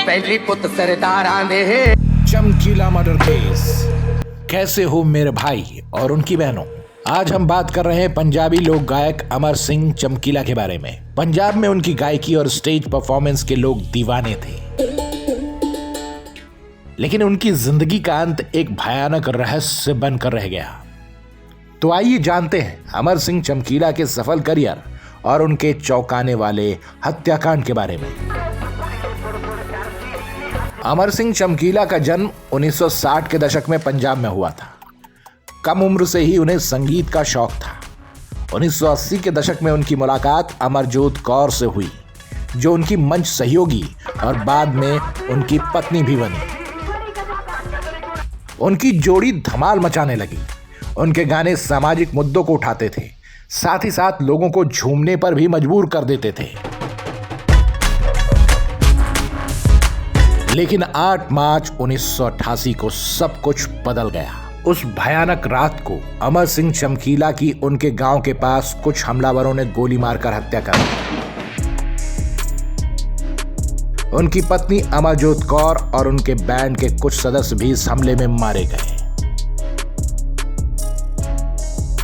पहली पुत सरदारां दे। चमकीला मर्डर केस। कैसे हो मेरे भाई और उनकी बहनों। आज हम बात कर रहे हैं पंजाबी लोक गायक अमर सिंह चमकीला के बारे में। पंजाब में उनकी गायकी और स्टेज परफॉर्मेंस के लोग दीवाने थे, लेकिन उनकी जिंदगी का अंत एक भयानक रहस्य बनकर रह गया। तो आइए जानते हैं अमर सिंह चमकीला के सफल करियर और उनके चौंकाने वाले हत्याकांड के बारे में। अमर सिंह चमकीला का जन्म 1960 के दशक में पंजाब में हुआ था। कम उम्र से ही उन्हें संगीत का शौक था। 1980 के दशक में उनकी मुलाकात अमरजोत कौर से हुई, जो उनकी मंच सहयोगी और बाद में उनकी पत्नी भी बनी। उनकी जोड़ी धमाल मचाने लगी। उनके गाने सामाजिक मुद्दों को उठाते थे, साथ ही साथ लोगों को झूमने पर भी मजबूर कर देते थे। लेकिन 8 मार्च 1988 को सब कुछ बदल गया। उस भयानक रात को अमर सिंह चमकीला की उनके गांव के पास कुछ हमलावरों ने गोली मारकर हत्या कर दी। उनकी पत्नी अमरजोत कौर और उनके बैंड के कुछ सदस्य भी इस हमले में मारे गए।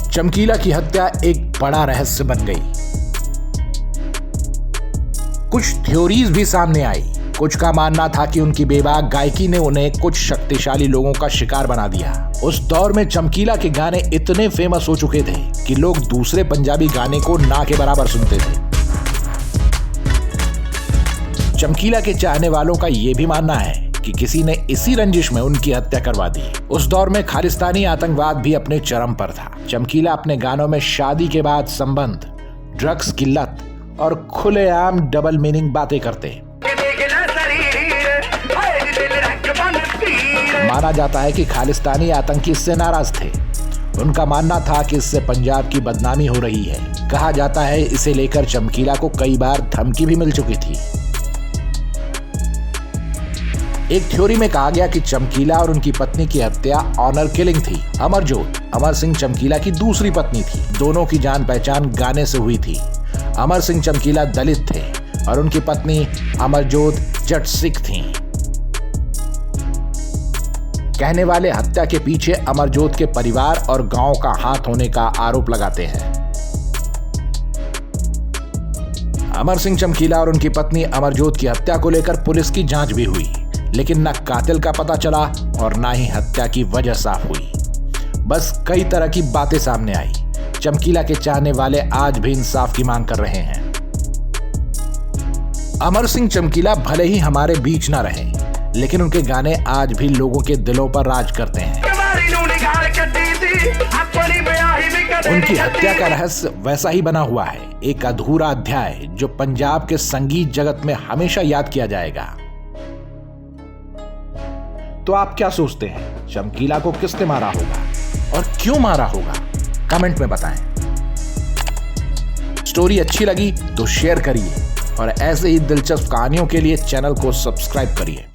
चमकीला की हत्या एक बड़ा रहस्य बन गई। कुछ थ्योरीज भी सामने आई। कुछ का मानना था कि उनकी बेबाक गायकी ने उन्हें कुछ शक्तिशाली लोगों का शिकार बना दिया। उस दौर में चमकीला के गाने इतने फेमस हो चुके थे कि लोग दूसरे पंजाबी गाने को ना के बराबर सुनते थे। चमकीला के चाहने वालों का यह भी मानना है कि किसी ने इसी रंजिश में उनकी हत्या करवा दी। उस दौर में खालिस्तानी आतंकवाद भी अपने चरम पर था। चमकीला अपने गानों में शादी के बाद संबंध, ड्रग्स की लत और खुलेआम डबल मीनिंग बातें करते। माना जाता है कि खालिस्तानी आतंकी इससे नाराज थे। उनका मानना था कि इससे पंजाब की बदनामी हो रही है। कहा जाता है इसे लेकर चमकीला को कई बार धमकी भी मिल चुकी थी। एक थ्योरी में कहा गया कि चमकीला और उनकी पत्नी की हत्या ऑनर किलिंग थी। अमरजोत अमर सिंह चमकीला की दूसरी पत्नी थी। दोनों की जान पहचान गाने से हुई थी। अमर सिंह चमकीला दलित थे और उनकी पत्नी अमरजोत जट सिख थीं। कहने वाले हत्या के पीछे अमरजोत के परिवार और गांव का हाथ होने का आरोप लगाते हैं। अमर सिंह चमकीला और उनकी पत्नी अमरजोत की हत्या को लेकर पुलिस की जांच भी हुई, लेकिन न कातिल का पता चला और न ही हत्या की वजह साफ हुई। बस कई तरह की बातें सामने आई। चमकीला के चाहने वाले आज भी इंसाफ की मांग कर रहे हैं। अमर सिंह चमकीला भले ही हमारे बीच ना रहे, लेकिन उनके गाने आज भी लोगों के दिलों पर राज करते हैं। उनकी हत्या का रहस्य वैसा ही बना हुआ है, एक अधूरा अध्याय जो पंजाब के संगीत जगत में हमेशा याद किया जाएगा। तो आप क्या सोचते हैं, चमकीला को किसने मारा होगा और क्यों मारा होगा? कमेंट में बताएं। स्टोरी अच्छी लगी तो शेयर करिए और ऐसे ही दिलचस्प कहानियों के लिए चैनल को सब्सक्राइब करिए।